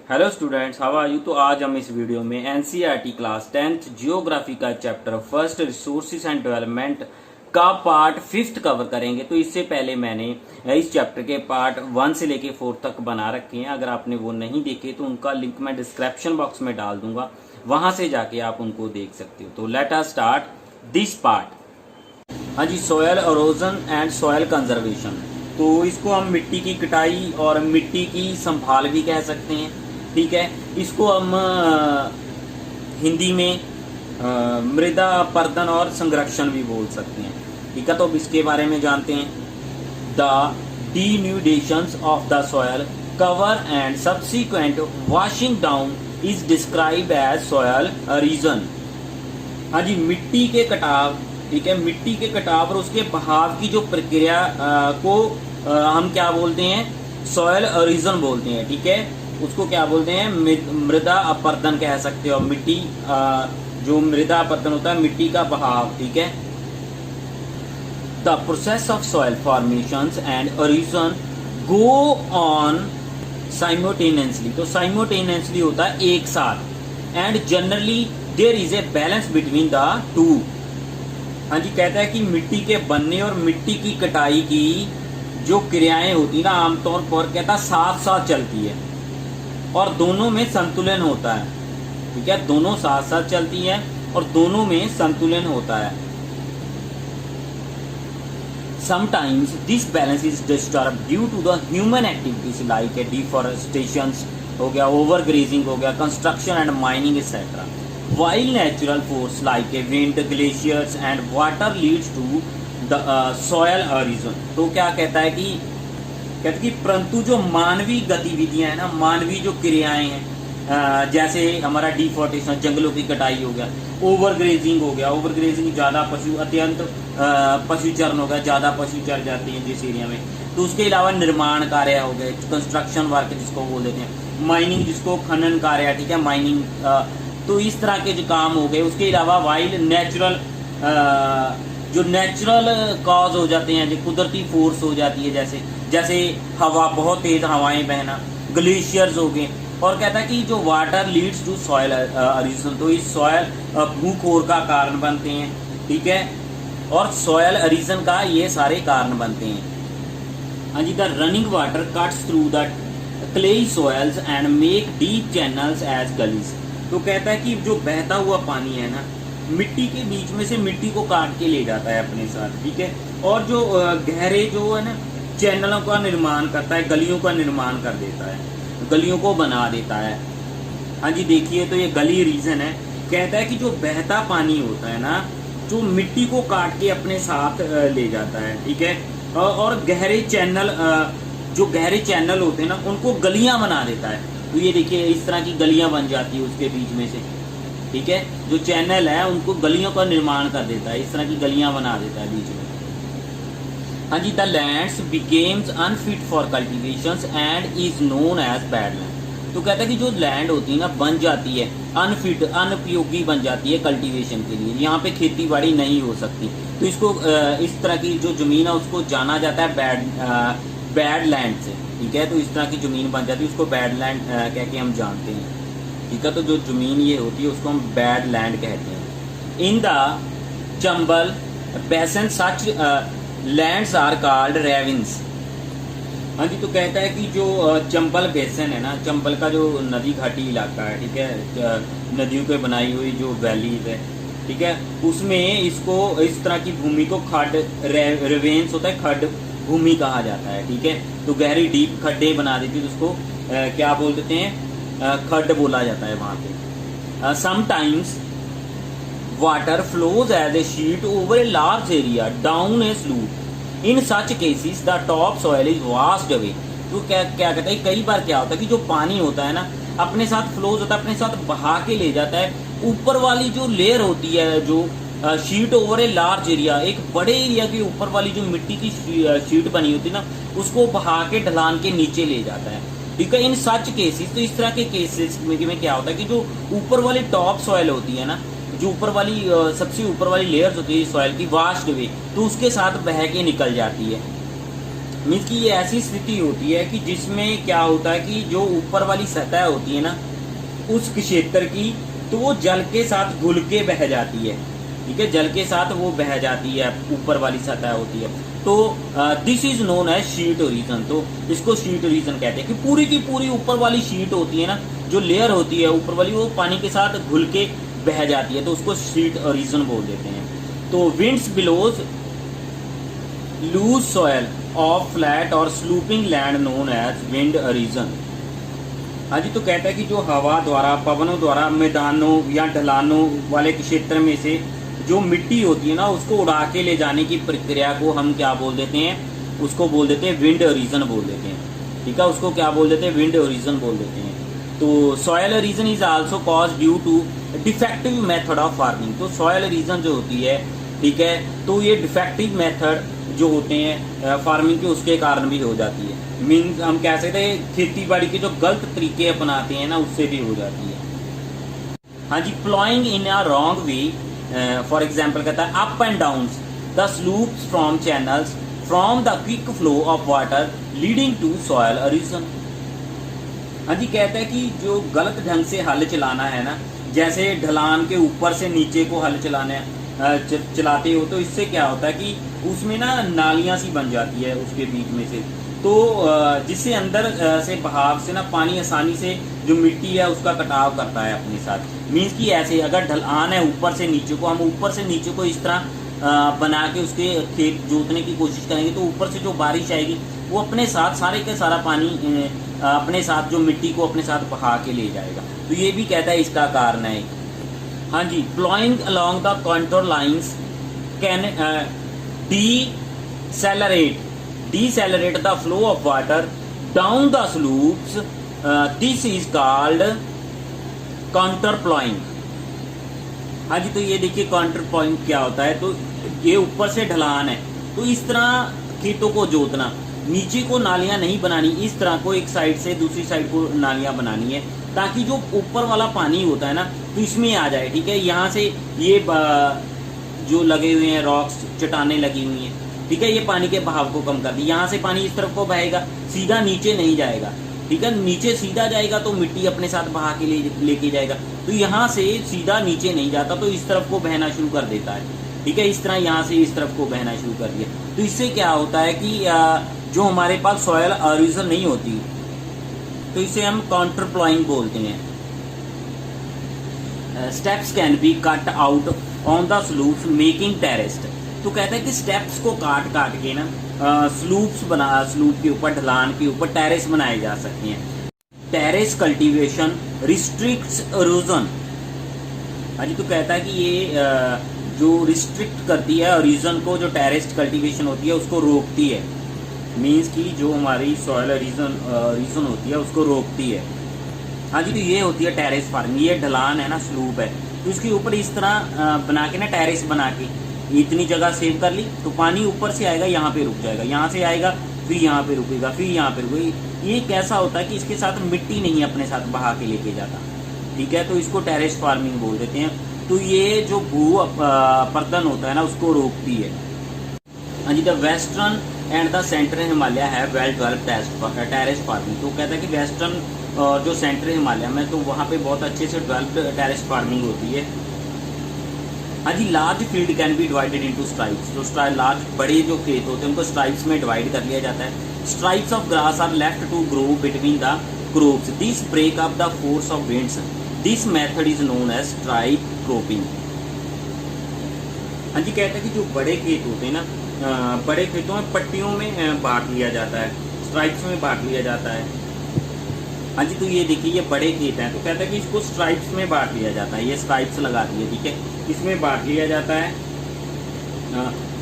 Hello students, how are you. तो आज हम इस वीडियो में एनसीईआरटी क्लास 10th जियोग्राफी का chapter first resources and development का पार्ट 5th कवर करेंगे। तो इससे पहले मैंने इस चैप्टर के पार्ट 1 से लेके 4 तक बना रखे हैं। अगर आपने वो नहीं देखे तो उनका लिंक मैं डिस्क्रिप्शन बॉक्स में डाल दूंगा, वहां से जाके आप उनको देख सकते हो। तो let us start this part. हाँ जी, soil erosion and soil conservation. तो इसको हम मिट्टी की कटाई और मिट्टी की संभाल भी कह सकते हैं, ठीक है। इसको हम हिंदी में मृदा अपरदन और संरक्षण भी बोल सकते हैं, ठीक है। तो अब इसके बारे में जानते हैं। The denudation of the soil cover and subsequent washing down is describe as soil erosion. हाँ जी, मिट्टी के कटाव, ठीक है, मिट्टी के कटाव और उसके बहाव की जो प्रक्रिया को हम क्या बोलते हैं, सॉयल एरोजन बोलते हैं, ठीक है। उसको क्या बोलते हैं, मृदा अपरदन कह सकते हो। मिट्टी जो मृदा अपरदन होता है, मिट्टी का बहाव, ठीक है। The process of soil formations and erosion go on simultaneously. तो साइमल्टेनियसली होता है एक साथ। And generally there is a balance between the two. हाँ जी, कहता है कि मिट्टी के बनने और मिट्टी की कटाई की जो क्रियाएं होती है ना, आमतौर पर कहता साथ साथ चलती है और दोनों में संतुलन होता है, ठीक है। दोनों साथ साथ चलती है और दोनों में संतुलन होता है। Sometimes this balance is disturb due to the human activities like a deforestation हो गया, ओवर ग्रेजिंग हो गया, construction and mining etcetera. While natural force like a wind, glaciers and water leads to the soil erosion. तो क्या कहता है कि परंतु जो मानवीय गतिविधियां हैं ना, मानवीय जो क्रियाएं हैं, जैसे हमारा डिफॉरेस्टेशन, जंगलों की कटाई हो गया, ओवर ग्रेजिंग हो गया, ओवर ग्रेजिंग ज्यादा पशु, अत्यंत पशुचरण हो गया, ज्यादा पशु चर जाते हैं जिस एरिया में। तो उसके अलावा निर्माण कार्य हो गए, कंस्ट्रक्शन वर्क जिसको बोल देते हैं, माइनिंग जिसको खनन कार्य, ठीक है, माइनिंग। तो इस तरह के जो काम हो गए। उसके अलावा वाइल्ड नेचुरल जो नेचुरल कॉज हो जाते हैं, जो कुदरती फोर्स हो जाती है, जैसे जैसे हवा, बहुत तेज हवाएं बहना, ग्लेशियर्स हो गए। और कहता है कि जो water leads to soil erosion, तो इस सॉयल भूखोर का कारण बनते हैं, ठीक है, और सॉयल एरोजन का ये सारे कारण बनते हैं। हाँ जी, the running water cuts through the clayey soils and make deep channels as gullies. तो कहता है कि जो बहता हुआ पानी है ना, मिट्टी के बीच में से मिट्टी को काट के ले जाता है अपने साथ, ठीक है, और जो गहरे जो है ना चैनलों का निर्माण करता है, गलियों का निर्माण कर देता है, गलियों को बना देता है। हाँ जी, देखिए तो ये गली रीजन है। कहता है कि जो बहता पानी होता है ना, जो मिट्टी को काट के अपने साथ ले जाता है, ठीक है, और गहरे चैनल, जो गहरे चैनल होते हैं ना, उनको गलियां बना देता है। तो ये देखिए इस तरह की गलियां बन जाती है उसके बीच में से, ठीक है। जो चैनल है उनको गलियों का निर्माण कर देता है, इस तरह की गलियां बना देता है बीच में। हाँ जी, the lands becomes unfit for cultivations and is known as badland. तो कहता है कि जो लैंड होती है ना, बन जाती है अनफिट, अनुपयोगी बन जाती है कल्टीवेशन के लिए, यहाँ पे खेती बाड़ी नहीं हो सकती। तो इसको इस तरह की जो जमीन है उसको जाना जाता है बैड लैंड से, ठीक है। तो इस तरह की जमीन बन जाती है, उसको बैड लैंड कह के हम जानते हैं, ठीक है। तो जो जमीन ये होती है उसको हम बैड लैंड कहते हैं। इन द चंबल बेसन सच लैंड्स आर कॉल्ड रेविन्स। हाँ जी, तो कहता है कि जो चंबल बेसन है ना, चंबल का जो नदी घाटी इलाका है, ठीक है, नदियों पे बनाई हुई जो वैलीज है, ठीक है, उसमें इसको इस तरह की भूमि को खड रेवेंस होता है, खड भूमि कहा जाता है, ठीक है। तो गहरी डीप खड्डे बना देती है, उसको क्या बोल देते हैं, खड बोला जाता है वहां पे। Sometimes water flows as a sheet over a large area down a slope. In such cases the top soil is washed away. तो क्या क्या कहता है, कई बार क्या होता है कि जो पानी होता है ना, अपने साथ फ्लोज होता है, अपने साथ बहा के ले जाता है। ऊपर वाली जो लेयर होती है, जो sheet over a large area, एक बड़े एरिया के ऊपर वाली जो मिट्टी की शीट बनी होती है ना, उसको बहा के ढलान के नीचे ले जाता है, ठीक है। इन सच केसेस, तो इस तरह के केसेस में क्या होता है कि जो ऊपर वाली टॉप सॉइल होती है ना, जो ऊपर वाली सबसे ऊपर वाली लेयर्स होती है सॉइल की, वाश्ड वे, तो उसके साथ बह के निकल जाती है। मीन्स कि ये ऐसी स्थिति होती है कि जिसमें क्या होता है कि जो ऊपर वाली सतह होती है ना उस क्षेत्र की, तो वो जल के साथ घुल के बह जाती है। ठीक है, जल के साथ वो बह जाती है, ऊपर वाली सतह होती है। तो this is known as sheet erosion. तो इसको शीट ओरिजन कहते हैं कि पूरी की पूरी ऊपर वाली शीट होती है ना, जो लेयर होती है ऊपर वाली, वो पानी के साथ घुल के बह जाती है, तो उसको शीट ओरिजन बोल देते हैं। तो winds blows loose soil of flat और sloping land known as wind erosion. हाँ जी, तो कहता है कि जो हवा द्वारा, पवनों द्वारा मैदानों या ढलानों वाले क्षेत्र में से जो मिट्टी होती है ना उसको उड़ा के ले जाने की प्रक्रिया को हम क्या बोल देते हैं, उसको बोल देते हैं विंड ओरिजन बोल देते हैं। ठीक है, उसको क्या बोल देते हैं, विंड ओरिजन बोल देते हैं। तो soil erosion is also cause due to defective method of farming. तो सॉयल ओरिजन जो होती है, ठीक है, तो ये डिफेक्टिव मेथड जो होते हैं फार्मिंग के, उसके कारण भी हो जाती है। मीन्स हम कह सकते हैं खेती बाड़ी के जो गलत तरीके अपनाते हैं ना, उससे भी हो जाती है। हाँ जी, ploughing in a wrong way, for example कहता है up and down the slopes from channels from the quick flow of water leading to soil erosion. हाँ जी, कहता है कि जो गलत ढंग से हल चलाना है ना, जैसे ढलान के ऊपर से नीचे को हल चलाते हो, तो इससे क्या होता है कि उसमें ना नालियां सी बन जाती है उसके बीच में से, तो जिससे अंदर से बहाव से ना पानी आसानी से जो मिट्टी है उसका कटाव करता है अपने साथ। मीन्स कि ऐसे अगर ढलान है ऊपर से नीचे को, हम ऊपर से नीचे को इस तरह बना के उसके खेत जोतने की कोशिश करेंगे, तो ऊपर से जो बारिश आएगी वो अपने साथ सारे का सारा पानी अपने साथ जो मिट्टी को अपने साथ बहा के ले जाएगा। तो ये भी कहता है इसका कारण है। हाँ जी, ploughing along the control lines can decelerate the flow of water down the slopes. This is called counter plowing. हाँ जी, तो ये देखिए काउंटर प्लॉइंग क्या होता है। तो ये ऊपर से ढलान है, तो इस तरह खेतों को जोतना, नीचे को नालियां नहीं बनानी, इस तरह को एक साइड से दूसरी साइड को नालियां बनानी है, ताकि जो ऊपर वाला पानी होता है ना तो इसमें आ जाए। ठीक है, यहाँ से ये जो लगे हुए हैं रॉक्स, चट्टानें लगी हुई हैं, ठीक है, ये पानी के बहाव को कम कर दी। यहाँ से पानी इस तरफ को बहेगा, सीधा नीचे नहीं जाएगा। ठीक है, नीचे सीधा जाएगा तो मिट्टी अपने साथ बहा के लेके जाएगा, तो यहाँ से सीधा नीचे नहीं जाता, तो इस तरफ को बहना शुरू कर देता है। ठीक है, इस तरह यहाँ से इस तरफ को बहना शुरू कर दिया, तो इससे क्या होता है कि जो हमारे पास सॉयल ओरिजन नहीं होती, तो इसे हम काउंटर प्लॉइंग बोलते हैं। Steps can be cut out on the slopes making terraces. तो कहता है कि स्टेप्स को काट के ना स्लूप के ऊपर, ढलान के ऊपर टेरेस बनाए जा सकते हैं। Terrace cultivation restricts erosion. हाँ जी, तो कहता है कि ये जो रिस्ट्रिक्ट करती है ओरिजन को, जो टेरेस कल्टीवेशन होती है उसको रोकती है। मीन्स कि जो हमारी सॉयल ओरिजन होती है उसको रोकती है। हाँ जी, तो ये होती है टेरेस फार्मिंग। ये ढलान है ना, स्लूप है, तो उसके ऊपर इस तरह बना के ना, टेरेस बना के इतनी जगह सेव कर ली, तो पानी ऊपर से आएगा, यहाँ पे रुक जाएगा, यहाँ से आएगा फिर यहाँ पे रुकेगा, फिर यहाँ पे रुकेगा। ये कैसा होता है कि इसके साथ मिट्टी नहीं अपने साथ बहा के लेके जाता। ठीक है, तो इसको टेरेस फार्मिंग बोल देते हैं। तो ये जो भू पर्दन होता है ना उसको रोकती है। हाँ जी, the western and the central Himalaya है वेल डेवलप्ड टेरेस फार्मिंग। तो कहता है कि वेस्टर्न और जो सेंट्रल हिमालय में, तो वहाँ पे बहुत अच्छे से डेवलप्ड टेरेस फार्मिंग होती है। हाँ जी, large field can be divided into stripes. तो लार्ज बड़े जो खेत होते हैं उनको स्ट्राइप्स में डिवाइड कर लिया जाता है। Stripes of grass are left to grow between the crops. This break up the force of winds. This method is known as stripe cropping. हाँ जी, कहता है कि जो बड़े खेत होते हैं ना, बड़े खेतों में पट्टियों में बांट लिया जाता है, स्ट्राइप्स में बांट लिया जाता है। हाँ जी, तो ये देखिए ये बड़े खेत हैं, तो कहता है कि इसको स्ट्राइप्स में बांट लिया जाता है। ये स्ट्राइप्स लगा दी है, ठीक है, इसमें बांट लिया जाता है।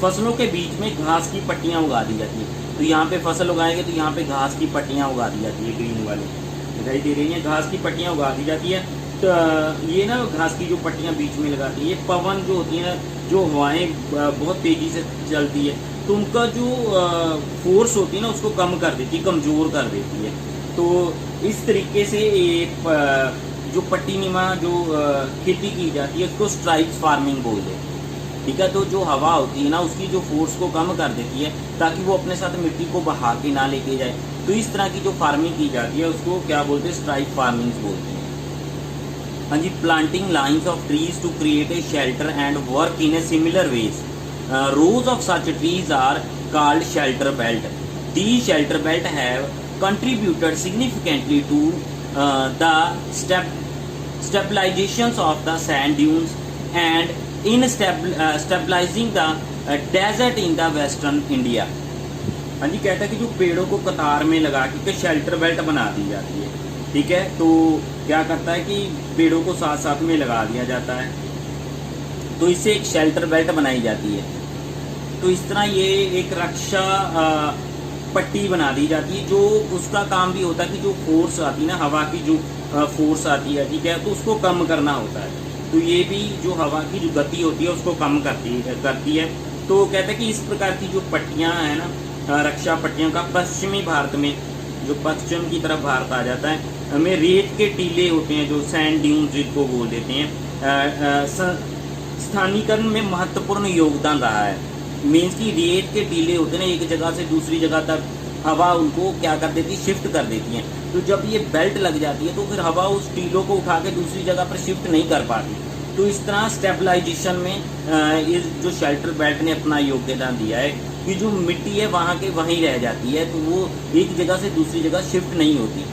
फसलों के बीच में घास की पट्टियाँ उगा दी जाती है। तो यहाँ पे फसल उगाएंगे तो यहाँ पे घास की पट्टियाँ उगा दी जाती है, ग्रीन वाली दिखाई दे रही हैं, घास की पट्टियाँ उगा दी जाती है। तो ये ना घास की जो पट्टियाँ बीच में लगाती है, ये पवन जो होती है, जो हवाएं बहुत तेज़ी से चलती है, तो उनका जो फोर्स होती है ना उसको कम कर देती है, कमज़ोर कर देती है। तो इस तरीके से जो पट्टी नुमा जो खेती की जाती है उसको स्ट्राइप्स फार्मिंग बोलते हैं। ठीक है। तो जो हवा होती है ना उसकी जो फोर्स को कम कर देती है ताकि वो अपने साथ मिट्टी को बहा के ना लेके जाए। तो इस तरह की जो फार्मिंग की जाती है उसको क्या बोलते हैं, स्ट्राइप फार्मिंग बोलते हैं। हाँ जी, planting lines of trees to create a shelter and work in a similar ways. Rows of such trees are called shelter belt. These shelter belt have contributed significantly to the stabilizations of the sand dunes and in stabilizing the desert in the western India. हाँ जी, कहता है कि जो पेड़ों को कतार में लगा के शेल्टर बेल्ट बना दी जाती है, ठीक है। तो क्या करता है कि पेड़ों को साथ साथ में लगा दिया जाता है, तो इससे एक शेल्टर बेल्ट बनाई जाती है। तो इस तरह ये एक रक्षा पट्टी बना दी जाती है, जो उसका काम भी होता है कि जो फोर्स आती है ना, हवा की जो फोर्स आती है, ठीक है, तो उसको कम करना होता है। तो ये भी जो हवा की जो गति होती है उसको कम करती है। तो कहते हैं कि इस प्रकार की जो पट्टियाँ हैं ना, रक्षा पट्टियों का पश्चिमी भारत में, जो पश्चिम की तरफ भारत आ जाता है, में रेत के टीले होते हैं जो सैंड ड्यून्स जिनको बोल देते हैं, स्थानीकरण में महत्वपूर्ण योगदान रहा है। मीन्स की रेत के टीले होते हैं ना, एक जगह से दूसरी जगह तक हवा उनको क्या कर देती है, शिफ्ट कर देती है। तो जब ये बेल्ट लग जाती है तो फिर हवा उस टीलों को उठा के दूसरी जगह पर शिफ्ट नहीं कर पाती। तो इस तरह स्टेबलाइजेशन में इस जो शेल्टर बेल्ट ने अपना योगदान दिया है कि जो मिट्टी है वहाँ के वहीं रह जाती है, तो वो एक जगह से दूसरी जगह शिफ्ट नहीं होती।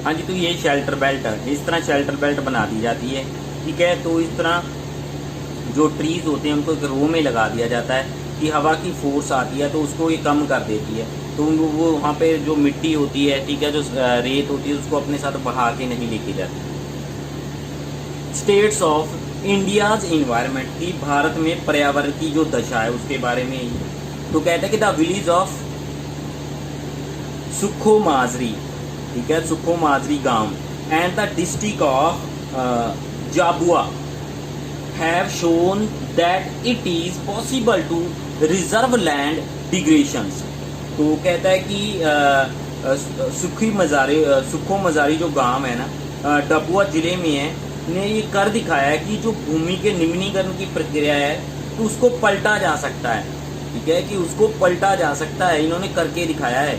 हाँ जी, तो ये शेल्टर बेल्ट है, इस तरह शेल्टर बेल्ट बना दी जाती है, ठीक है। तो इस तरह जो ट्रीज होते हैं उनको एक रो में लगा दिया जाता है कि हवा की फोर्स आती है तो उसको ये कम कर देती है। तो वो वहाँ पे जो मिट्टी होती है, ठीक है, जो रेत होती है उसको अपने साथ बहा के नहीं लेके जाती। स्टेट्स ऑफ इंडियाज इन्वायरमेंट, की भारत में पर्यावरण की जो दशा है उसके बारे में। तो कहते हैं कि द विलेज ऑफ सुखो माजरी, ठीक है, सुखो माजरी गांव and the district of Jhabua have shown that it is possible to reserve land degradations। तो कहता है कि सुखो मजारी जो गांव है ना, डबुआ जिले में है, ने ये कर दिखाया है कि जो भूमि के निम्नीकरण की प्रक्रिया है तो उसको पलटा जा सकता है, ठीक है, कि उसको पलटा जा सकता है, इन्होंने करके दिखाया है।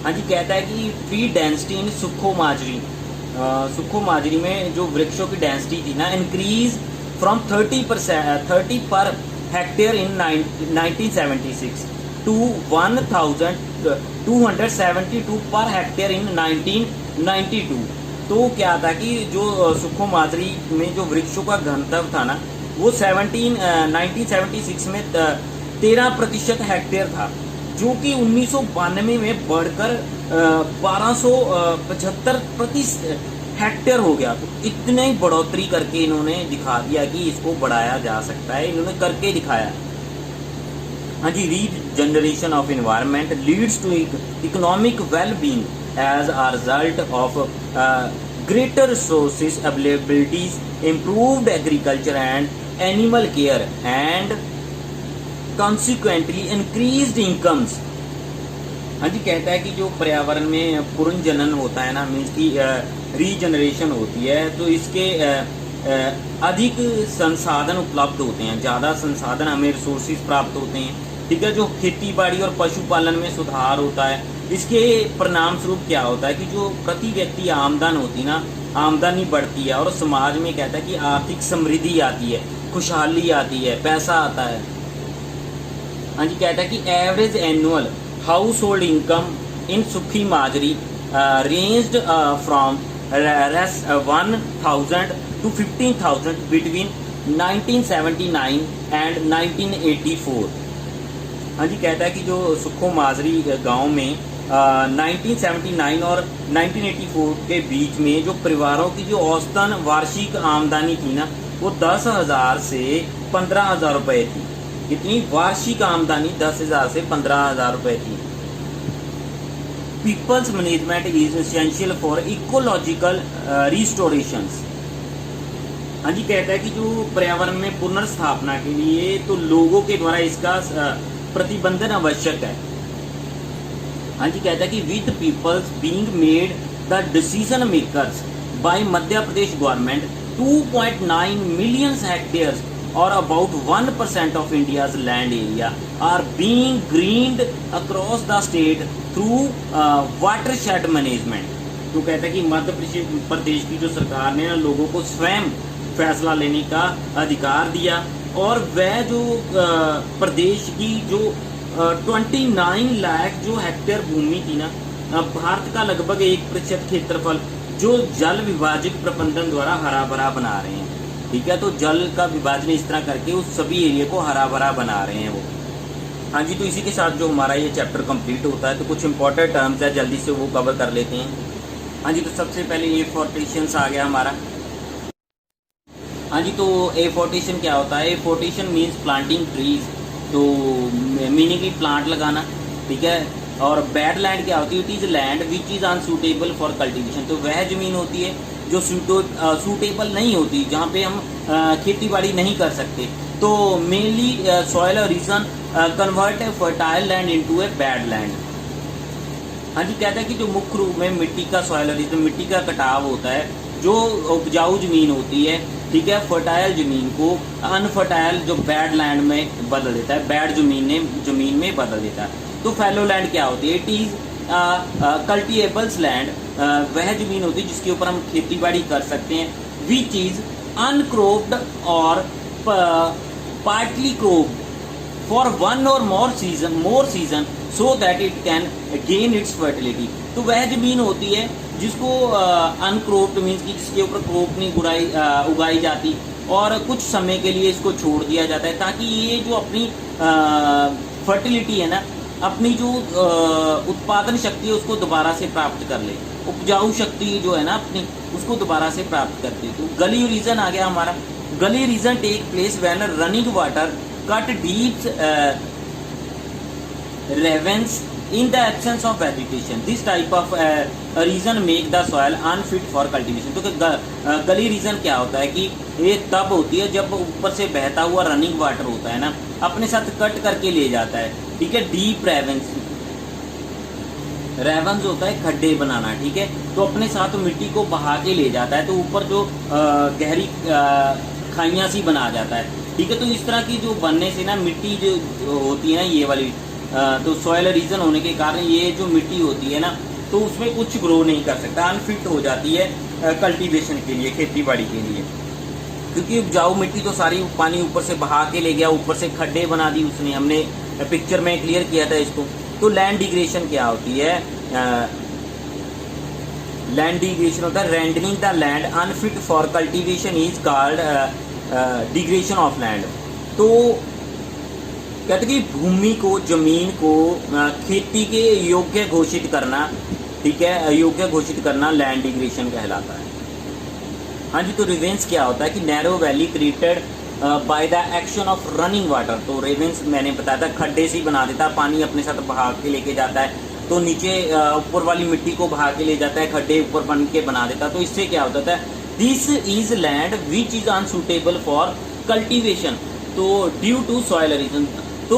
हाँ जी, कहता है कि ट्री डेंसिटी इन सुखो माजरी में जो वृक्षों की डेंसिटी थी ना, increase from 30 per hectare in 1976 to 1272 per hectare in 1992। तो क्या था कि जो सुखो माजरी में जो वृक्षों का घनत्व था ना, वो 1976 में 13% हेक्टेयर था, जो कि 1992 में बढ़कर 1275 हेक्टेयर हो गया। तो इतने ही बढ़ोतरी करके इन्होंने दिखा दिया कि इसको बढ़ाया जा सकता है, इन्होंने करके दिखाया। हाँ जी, regeneration of environment leads to economic well-being as a result of greater resources availabilities, improved agriculture and animal care and consequently increased incomes. हाँ जी, कहता है कि जो पर्यावरण में पुनर्जनन होता है ना, मीन्स की रीजनरेशन होती है, तो इसके अधिक संसाधन उपलब्ध होते हैं, ज़्यादा संसाधन हमें रिसोर्सेज प्राप्त होते हैं, ठीक है। जो खेती बाड़ी और पशुपालन में सुधार होता है, इसके परिणाम स्वरूप क्या होता है कि जो प्रति व्यक्ति आमदन होती ना, आमदनी बढ़ती है और समाज में कहता है कि आर्थिक समृद्धि आती है, खुशहाली आती है, पैसा आता है। हाँ जी, कहता है कि average annual house hold income in सुखी माजरी ranged from 1,000 to 15,000 between 1979 and 1984। हाँ जी, कहता है कि जो सुखो माजरी गांव में 1979 और 1984 के बीच में जो परिवारों की जो औसतन वार्षिक आमदनी थी ना, वो 10,000 से 15,000 रुपये थी। कितनी वार्षिक आमदनी? 10,000 से 15,000 रुपये थी। People's management is essential for ecological restorations। हाँ जी, कहता है कि जो पर्यावरण में पुनर्स्थापना के लिए तो लोगों के द्वारा इसका प्रतिबंधन आवश्यक है। हाँ जी, कहता है कि with peoples being made the decision makers by Madhya Pradesh government 2.9 million hectares or about 1% of India's land area are being greened across the state through watershed management। तो कहता है कि मध्य प्रदेश की जो सरकार ने ना लोगों को स्वयं फैसला लेने का अधिकार दिया, और वह जो प्रदेश की जो 29 लाख जो हेक्टेयर भूमि थी ना, भारत का लगभग 1% क्षेत्रफल जो जल विभाजक प्रबंधन द्वारा हरा भरा बना रहे हैं। ठीक है, तो जल का विभाजन इस तरह करके उस सभी एरिया को हरा भरा बना रहे हैं वो। हाँ जी, तो इसी के साथ जो हमारा ये चैप्टर कंप्लीट होता है, तो कुछ इंपॉर्टेंट टर्म्स है जल्दी से वो कवर कर लेते हैं। हाँ जी, तो सबसे पहले एफोर्टेशन आ गया हमारा। हाँ जी, तो एफोर्टेशन क्या होता है? एफोर्टेशन मीन्स प्लांटिंग ट्रीज, तो मीनिंग की प्लांट लगाना। ठीक है, और बैड लैंड क्या होती है? It is land which is unsuitable for cultivation, तो वह ज़मीन होती है जो सूटेबल नहीं होती, जहाँ पे हम खेती बाड़ी नहीं कर सकते। तो mainly soil erosion convert a fertile land into a bad land. हाँ जी, कहता है कि जो मुख्य रूप में मिट्टी का सॉयल रीजन, मिट्टी का कटाव होता है, जो उपजाऊ जमीन होती है, ठीक है, फर्टाइल जमीन को अनफर्टाइल जो बैड लैंड में बदल देता है, बैड जमीन में बदल देता है। तो फैलो लैंड क्या होती है? इट इज़ कल्टिएबल्स लैंड, वह जमीन होती है जिसके ऊपर हम खेती बाड़ी कर सकते हैं। विच इज अनक्रोप्ड और पार्टली क्रोप्ड फॉर वन और more season so that it can gain it's fertility. तो वह जमीन होती है जिसको अनक्रोप्ड मीन्स कि जिसके ऊपर क्रोप नहीं उगाई जाती, और कुछ समय के लिए इसको छोड़ दिया जाता है ताकि ये जो अपनी फर्टिलिटी है ना, अपनी जो उत्पादन शक्ति है उसको दोबारा से प्राप्त कर ले, उपजाऊ शक्ति जो है ना अपनी, उसको दोबारा से प्राप्त करते। तो गली रीजन आ गया हमारा। Gully erosion take place when running water cut deep ravines in the absence of vegetation, this type of reason make the soil unfit for cultivation। तो गली रीजन क्या होता है कि ये तब होती है जब ऊपर से बहता हुआ रनिंग वाटर होता है ना, अपने साथ कट करके ले जाता है। ठीक है, डीप रेवेंस होता है खड्डे बनाना। ठीक है, तो अपने साथ मिट्टी को बहा के ले जाता है, तो ऊपर जो गहरी खाइयाँ सी बना जाता है। ठीक है, तो इस तरह की जो बनने से ना मिट्टी जो होती है ना, ये वाली तो सॉयल रीजन होने के कारण ये जो मिट्टी होती है ना, तो उसमें कुछ ग्रो नहीं कर सकता, अनफिट हो जाती है कल्टीवेशन के लिए, खेती बाड़ी के लिए, क्योंकि उपजाऊ मिट्टी तो सारी पानी ऊपर से बहा के ले गया, ऊपर से खड्डे बना दी उसने, हमने पिक्चर में क्लियर किया था इसको। तो लैंड डिग्रेशन क्या होती है? लैंड डिग्रेशन होता है rendering the land unfit for cultivation is called digression of land. तो कहते कि भूमि को, जमीन को खेती के योग्य घोषित करना, ठीक है, योग्य घोषित करना लैंड डिग्रेशन कहलाता है। हाँ जी, तो रिवेंस क्या होता है कि narrow valley created by the action of running water. तो रिवेंस मैंने बताया था खड्डे से बना देता है, पानी अपने साथ बहा के लेके जाता है, तो नीचे ऊपर वाली मिट्टी को बहा के ले जाता है, खड्डे ऊपर बन के बना देता है। तो इससे क्या होता है? This is land which is unsuitable for cultivation, तो ड्यू टू सॉयल रीजन। तो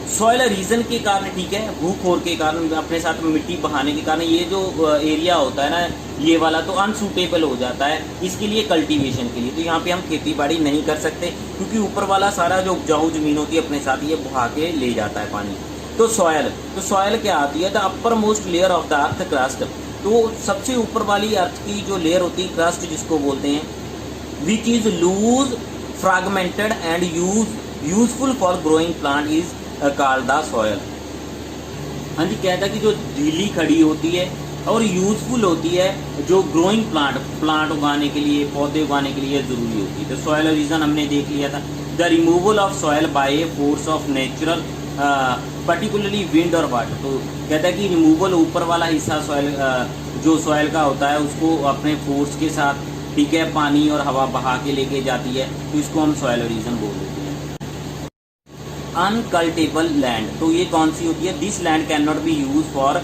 सॉयल रीजन के कारण, ठीक है, भूखोर के कारण, अपने साथ मिट्टी बहाने के कारण ये जो एरिया होता है ना, ये वाला तो अनसूटेबल हो जाता है इसके लिए, कल्टीवेशन के लिए। तो यहाँ पे हम खेती बाड़ी नहीं कर सकते क्योंकि ऊपर वाला सारा जो उपजाऊ जमीन होती है अपने साथ ये बहा के ले जाता है पानी। तो सॉयल क्या आती है? The upper most layer of the earth crust, तो सबसे ऊपर वाली अर्थ की जो लेयर होती है, क्रस्ट जिसको बोलते हैं, which is loose fragmented and useful for growing plant is called the soil. हाँ जी, कहता है कि जो ढीली खड़ी होती है और यूजफुल होती है, जो ग्रोइंग प्लांट उगाने के लिए, पौधे उगाने के लिए जरूरी होती है। तो सॉयल रीजन हमने देख लिया था। The removal of soil by a force of natural particularly wind और वाटर। तो कहता है कि रिमूवल, ऊपर वाला हिस्सा सॉयल जो सॉयल का होता है उसको अपने फोर्स के साथ, ठीक है, पानी और हवा बहा के लेके जाती है, तो इसको हम सॉयल रीजन बोल देते हैं। अनकल्टेबल लैंड, तो ये कौन सी होती है? This land can not be use for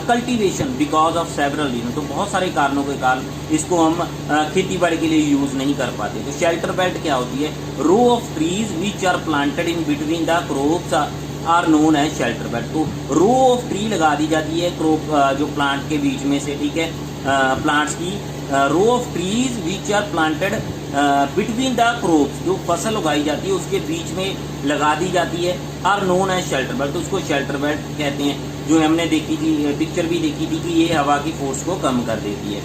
cultivation because of several reason. तो बहुत सारे कारणों के कारण इसको हम खेती बाड़ी के लिए यूज नहीं कर पाते। तो शेल्टर बेल्ट क्या होती है? Row of trees which are planted in between the crops are known as shelter belt. तो रो ऑफ ट्री लगा दी जाती है क्रॉप जो प्लांट के बीच में से, ठीक है, प्लांट्स की row of trees which are planted between the crops, जो फसल उगाई जाती है उसके बीच में लगा दी जाती है, are known as shelter belt, तो उसको शेल्टर बेल्ट कहते हैं। जो हमने देखी थी पिक्चर भी देखी थी कि ये हवा की फोर्स को कम कर देती है।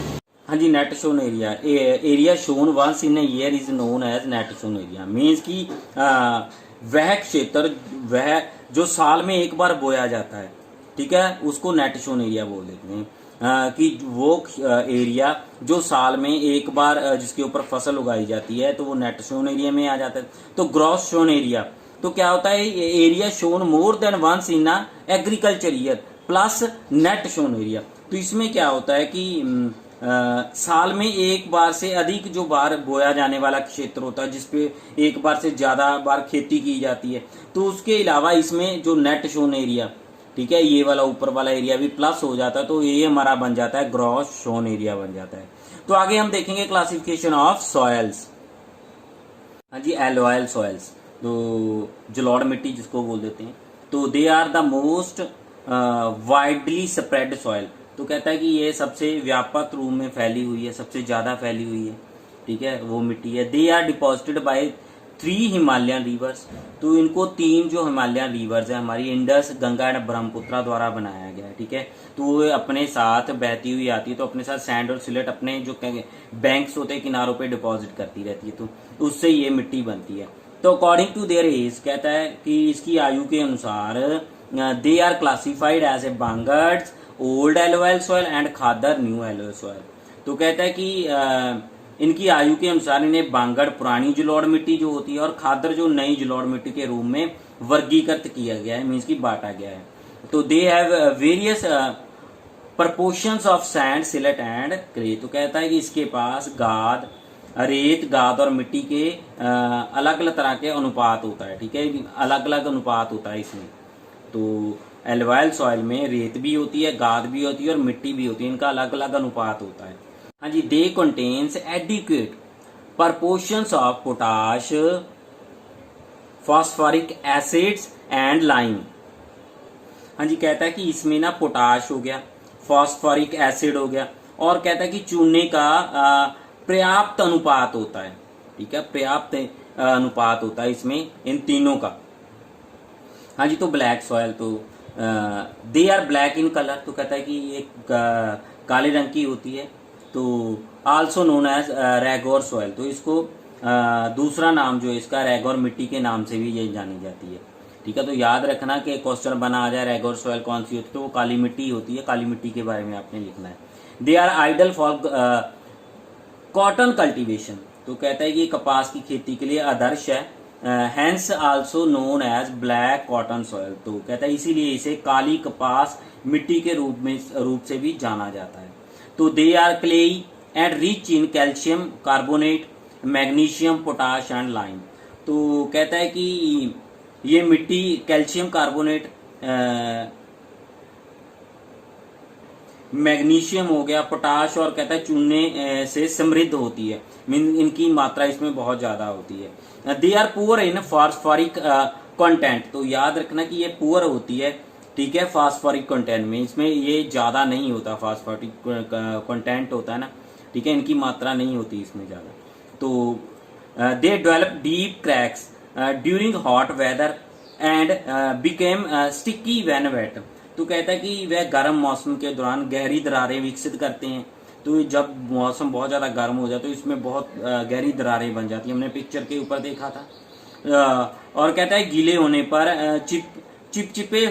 हाँ जी, net sown area, area sown once in a year is known as net sown area, means की वह क्षेत्र, वह जो साल में एक बार बोया जाता है, ठीक है, उसको नेट शोन एरिया बोल देते हैं। कि वो एरिया जो साल में एक बार जिसके ऊपर फसल उगाई जाती है तो वो नेट शोन एरिया में आ जाता है। तो ग्रॉस शोन एरिया तो क्या होता है, area sown more than once in agriculture year plus net sown area. तो इसमें क्या होता है कि साल में एक बार से अधिक जो बार बोया जाने वाला क्षेत्र होता है, जिसपे एक बार से ज्यादा बार खेती की जाती है, तो उसके अलावा इसमें जो नेट शोन एरिया, ठीक है, ये वाला ऊपर वाला एरिया भी प्लस हो जाता है, तो ये हमारा बन जाता है ग्रॉस शोन एरिया बन जाता है। तो आगे हम देखेंगे क्लासिफिकेशन ऑफ सॉयल्स। हाँ जी, एलोयल सॉयल्स, तो जलोढ़ मिट्टी जिसको बोल देते हैं, तो they are the most widely spread soil, तो कहता है कि ये सबसे व्यापक रूप में फैली हुई है, सबसे ज्यादा फैली हुई है, ठीक है, वो मिट्टी है। They are deposited by 3 Himalayan rivers, तो इनको 3 जो हिमालयन रिवर्स है हमारी, इंडस, गंगा एंड ब्रह्मपुत्रा द्वारा बनाया गया है, ठीक है। तो वो अपने साथ बहती हुई आती है, तो अपने साथ सैंड और सिलेट अपने जो बैंक्स होते हैं किनारों पे डिपॉजिट करती रहती है, तो उससे ये मिट्टी बनती है। तो अकॉर्डिंग टू देयर एज, कहता है कि इसकी आयु के अनुसार they are classified as a bangars, old alluvial soil and khadar new alluvial soil. तो कहता है कि इनकी आयु के अनुसार इन्हें बांगड़ पुरानी जलोढ़ मिट्टी जो होती है और खादर जो नई जलोढ़ मिट्टी के रूप में वर्गीकृत किया गया है, मीन्स की बांटा गया है। तो they have various proportions of sand, silt and clay, तो कहता है कि इसके पास गाद, रेत, गाद और मिट्टी के अलग अलग तरह के अनुपात होता है, ठीक है, अलग अलग अनुपात होता है इसमें। तो एल्वाइल सॉइल में रेत भी होती है, गाद भी होती है और मिट्टी भी होती है, इनका अलग अलग अनुपात होता है। हाँ जी, they contains adequate proportions of potash, phosphoric acids and lime. हाँ जी, कहता है कि इसमें ना पोटाश हो गया, फॉस्फोरिक एसिड हो गया, और कहता है कि चूने का पर्याप्त अनुपात होता है, ठीक है, पर्याप्त अनुपात होता है इसमें इन तीनों का। हाँ जी, तो ब्लैक सॉयल, तो they are black in colour, तो कहता है कि ये काले रंग की होती है। तो आल्सो नोन एज रेगोर सॉयल, तो इसको दूसरा नाम जो है इसका रेगोर मिट्टी के नाम से भी ये जानी जाती है, ठीक है। तो याद रखना कि क्वेश्चन बना आ जाए रेगोर सॉयल कौन सी होती है, तो वो काली मिट्टी होती है, काली मिट्टी के बारे में आपने लिखना है। They are ideal for cotton cultivation, तो कहता है कि कपास की खेती के लिए आदर्श है, hence also known as black cotton soil, तो कहता है इसीलिए इसे काली कपास मिट्टी के रूप से भी जाना जाता है। तो they are clayey and rich in calcium carbonate, magnesium, potash and lime, तो कहता है कि ये मिट्टी कैल्शियम कार्बोनेट, मैग्नीशियम हो गया, पोटाश, और कहता है चूने से समृद्ध होती है, इनकी मात्रा इसमें बहुत ज्यादा होती है। They are poor in phosphoric content, तो याद रखना कि ये पुअर होती है, ठीक है, फास्फोरिक कंटेंट में, इसमें ये ज्यादा नहीं होता, फास्फोरिक कंटेंट होता है ना, ठीक है, इनकी मात्रा नहीं होती इसमें ज्यादा। तो they develop deep cracks during hot weather and became sticky when wet, तो कहता है कि वह गर्म मौसम के दौरान गहरी दरारें विकसित करते हैं। तो जब मौसम बहुत ज्यादा गर्म हो जाए तो इसमें बहुत गहरी दरारें बन जाती है, हमने पिक्चर के ऊपर देखा था। और कहता है गीले होने पर चिपचिपे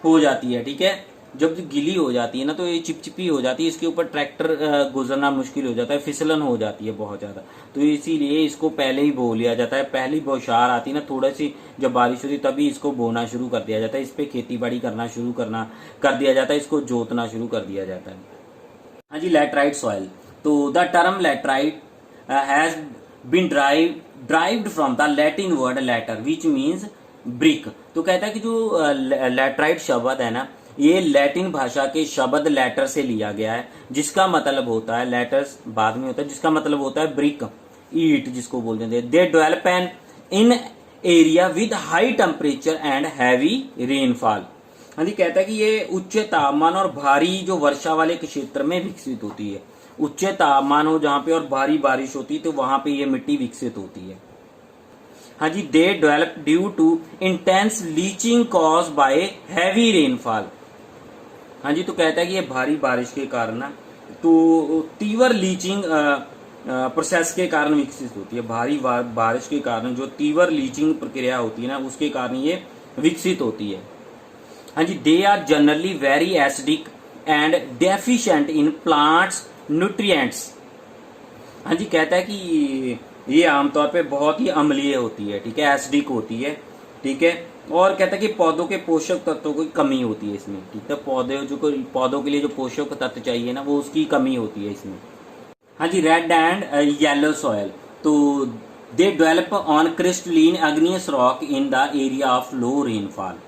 हो जाती है, ठीक है, जब गीली हो जाती है ना तो ये चिपचिपी हो जाती है, इसके ऊपर ट्रैक्टर गुजरना मुश्किल हो जाता है, फिसलन हो जाती है बहुत ज्यादा, तो इसीलिए इसको पहले ही बो लिया जाता है। पहली बौछार आती है ना, थोड़ी सी जब बारिश होती है तभी इसको बोना शुरू कर दिया जाता है, इस पे खेती बाड़ी करना शुरू कर दिया जाता है, इसको जोतना शुरू कर दिया जाता है। हाँ जी, लैटराइट सॉइल, तो the term laterite has been derived from the Latin word later which means brick, तो कहता है कि जो लैटराइट शब्द है ना, ये लैटिन भाषा के शब्द लैटर से लिया गया है, जिसका मतलब होता है, लैटर्स बाद में होता है, जिसका मतलब होता है ब्रिक, ईट जिसको बोलते हैं। They develop an in area with high temperature and heavy rainfall, हाँ जी, कहता है कि ये उच्च तापमान और भारी जो वर्षा वाले क्षेत्र में विकसित होती है। उच्च तापमान हो जहाँ पे और भारी बारिश होती है तो वहां पे ये मिट्टी विकसित होती है। हाँ जी, they develop due to intense leaching cause by heavy rainfall. हाँ जी, तो कहता है कि ये भारी बारिश के कारण ना तो तीव्र लीचिंग प्रोसेस के कारण विकसित होती है। भारी बारिश के कारण जो तीव्र लीचिंग प्रक्रिया होती है ना उसके कारण ये विकसित होती है। हाँ जी, they are generally very acidic and deficient in plants nutrients. हाँ जी, कहता है कि ये आमतौर पे बहुत ही अम्लीय होती है, ठीक है, एसिडिक होती है, ठीक है, और कहता है कि पौधों के पोषक तत्वों की कमी होती है इसमें, ठीक है, पौधों के लिए जो पोषक तत्व चाहिए ना वो उसकी कमी होती है इसमें। हाँ जी, रेड एंड येलो सॉयल, तो they develop on crystalline igneous rock in the area of low rainfall.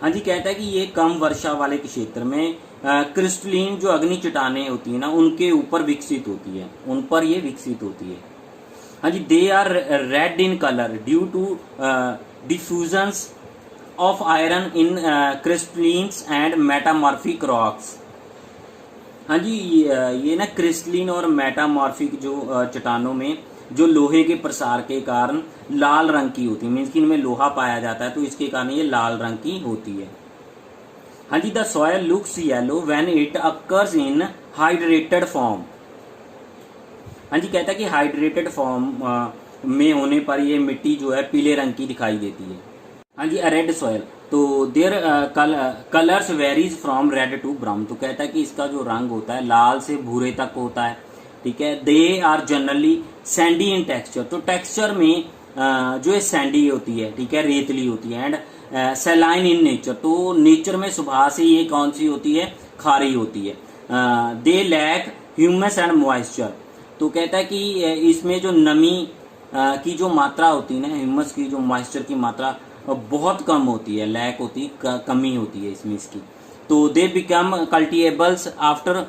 हाँ जी, कहता है कि ये कम वर्षा वाले क्षेत्र में क्रिस्टलीन जो अग्नि चट्टानें होती है ना उनके ऊपर विकसित होती है, उन पर ये विकसित होती है। हाँ जी, they are red in colour due to diffusions of iron in crystallines and metamorphic rocks. हाँ जी, ये ना क्रिस्टलीन और मेटामॉर्फिक जो चट्टानों में जो लोहे के प्रसार के कारण लाल रंग की होती है, मीन्स कि इनमें लोहा पाया जाता है तो इसके कारण ये लाल रंग की होती है। हाँ जी, the soil looks yellow when it occurs in hydrated form. हाँ जी, कहता है कि हाइड्रेटेड फॉर्म में होने पर ये मिट्टी जो है पीले रंग की दिखाई देती है। हाँ जी, रेड सॉयल, तो their colours varies from red to brown, तो कहता है कि इसका जो रंग होता है लाल से भूरे तक होता है, ठीक है। They are generally sandy in texture, तो टेक्सचर में जो है सैंडी होती है, ठीक है, रेतली होती है। एंड सैलाइन इन नेचर, तो नेचर में स्वभाव से ये कौन सी होती है, खारी होती है। They lack humus and moisture, तो कहता है कि इसमें जो नमी की जो मात्रा होती है ना, ह्यूमस की जो मॉइस्चर की मात्रा बहुत कम होती है, लैक होती है, कमी होती है इसमें इसकी। तो they become cultivables after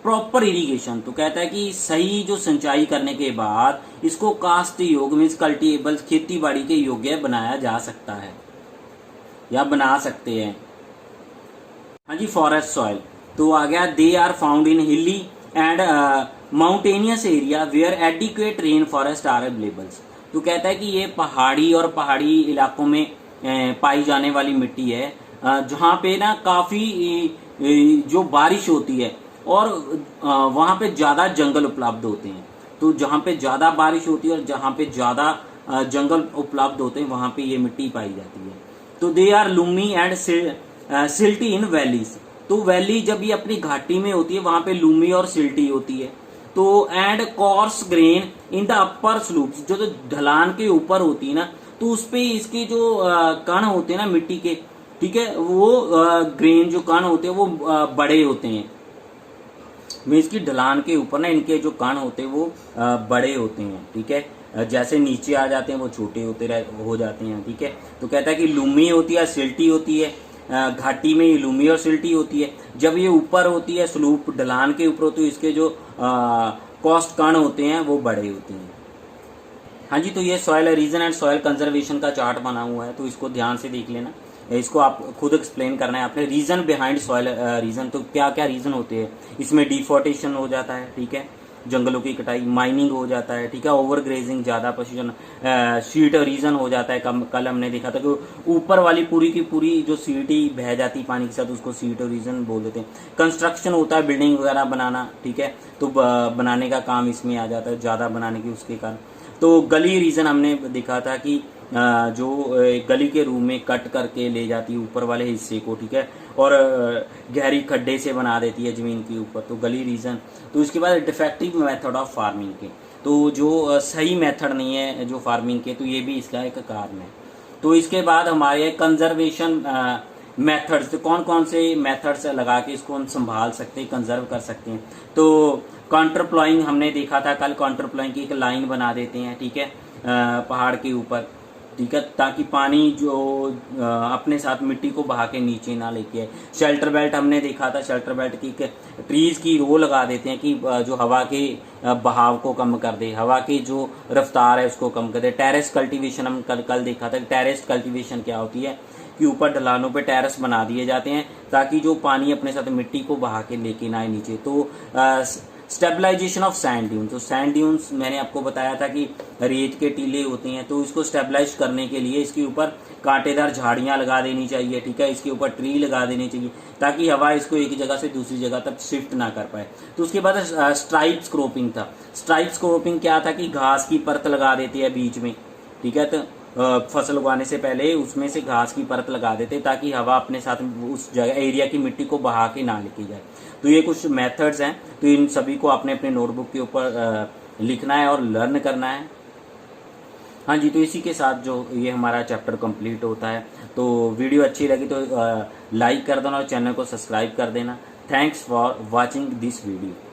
proper irrigation, तो कहता है कि सही जो सिंचाई करने के बाद इसको कास्ट योग्य मीन्स कल्टिएबल्स खेती बाड़ी के योग्य बनाया जा सकता है या बना सकते हैं। हाँ जी, फॉरेस्ट सॉइल, तो आ गया they are found in hilly and mountainous area where adequate rain forest are availables, तो कहता है कि ये पहाड़ी और पहाड़ी इलाकों में पाई जाने वाली मिट्टी है जहाँ पे ना काफी जो बारिश होती है और वहां पे ज्यादा जंगल उपलब्ध होते हैं। तो जहाँ पे ज्यादा बारिश होती है और जहाँ पे ज्यादा जंगल उपलब्ध होते हैं वहां पे ये मिट्टी पाई जाती है। तो they are loamy and silty in valleys, तो वैली जब ये अपनी घाटी में होती है वहां पे लूमी और सिल्टी होती है। तो and coarse grain in the upper slopes, जो ढलान के ऊपर होती है ना तो उस पे इसके जो कण होते हैं ना मिट्टी के, ठीक है, वो ग्रेन जो कण होते हैं वो बड़े होते हैं, मीन्स की ढलान के ऊपर ना इनके जो कण होते हैं वो बड़े होते हैं, ठीक है, जैसे नीचे आ जाते हैं वो छोटे हो जाते हैं, ठीक है। तो कहता है कि लूमी होती है, सिल्टी होती है, घाटी में ये लूमी और सिल्टी होती है। जब ये ऊपर होती है स्लूप ढलान के ऊपर होती है, इसके जो कॉस्ट कण होते हैं वो बड़े होते हैं। हाँ जी, तो ये soil erosion and soil conservation का चार्ट बना हुआ है, तो इसको ध्यान से देख लेना, इसको आप खुद एक्सप्लेन करना है आपने। रीजन बिहाइंड सॉइल रीजन, तो क्या क्या रीजन होते हैं इसमें, डिफोर्टेशन हो जाता है, ठीक है, जंगलों की कटाई, माइनिंग हो जाता है, ठीक है, ओवर ग्रेजिंग, ज्यादा पशुजन, सीट रीजन हो जाता है। कल हमने देखा था कि ऊपर वाली पूरी की पूरी जो सीट ही बह जाती पानी के साथ उसको सीट रीजन बोल देते हैं। कंस्ट्रक्शन होता है, बिल्डिंग वगैरह बनाना, ठीक है, तो बनाने का काम इसमें आ जाता है, ज्यादा बनाने की उसके कारण। तो गली रीजन हमने देखा था कि जो गली के रूप में कट करके ले जाती है ऊपर वाले हिस्से को, ठीक है, और गहरी खड्डे से बना देती है जमीन के ऊपर, तो गली रीजन। तो इसके बाद डिफेक्टिव मेथड ऑफ फार्मिंग के, तो जो सही मेथड नहीं है जो फार्मिंग के, तो ये भी इसका एक कारण है। तो इसके बाद हमारे कंजर्वेशन मेथड्स, तो कौन कौन से मेथड्स लगा के इसको हम संभाल सकते हैं, कंजर्व कर सकते हैं। तो काउंटर हमने देखा था कल, काउंटर की एक लाइन बना देते हैं, ठीक है, पहाड़ के ऊपर, ठीक है, ताकि पानी जो अपने साथ मिट्टी को बहा के नीचे ना लेके आए। शेल्टर बेल्ट हमने देखा था, शेल्टर बेल्ट की ट्रीज की रो लगा देते हैं कि जो हवा के बहाव को कम कर दे, हवा की जो रफ्तार है उसको कम कर दे। टेरेस कल्टीवेशन हम कल देखा था। टेरेस कल्टीवेशन क्या होती है कि ऊपर ढलानों पे टेरेस बना दिए जाते हैं ताकि जो पानी अपने साथ मिट्टी को बहा के लेके ना आए नीचे। तो स्टेबलाइजेशन ऑफ सैंड ड्यून्स, तो सैंड ड्यून्स मैंने आपको बताया था कि रेत के टीले होते हैं, तो इसको स्टेबलाइज करने के लिए इसके ऊपर कांटेदार झाड़ियां लगा देनी चाहिए, ठीक है, इसके ऊपर ट्री लगा देनी चाहिए ताकि हवा इसको एक जगह से दूसरी जगह तक शिफ्ट ना कर पाए। तो उसके बाद स्ट्राइप्स क्रॉपिंग था। स्ट्राइप्स क्रॉपिंग क्या था कि घास की परत लगा देती है बीच में, ठीक है, तो फसल उगाने से पहले उसमें से घास की परत लगा देते ताकि हवा अपने साथ उस जगह एरिया की मिट्टी को बहा के ना लेके जाए। तो ये कुछ मेथड्स हैं, तो इन सभी को आपने अपने नोटबुक के ऊपर लिखना है और लर्न करना है। हाँ जी, तो इसी के साथ जो ये हमारा चैप्टर कंप्लीट होता है। तो वीडियो अच्छी लगी तो लाइक कर देना और चैनल को सब्सक्राइब कर देना। Thanks for watching this video.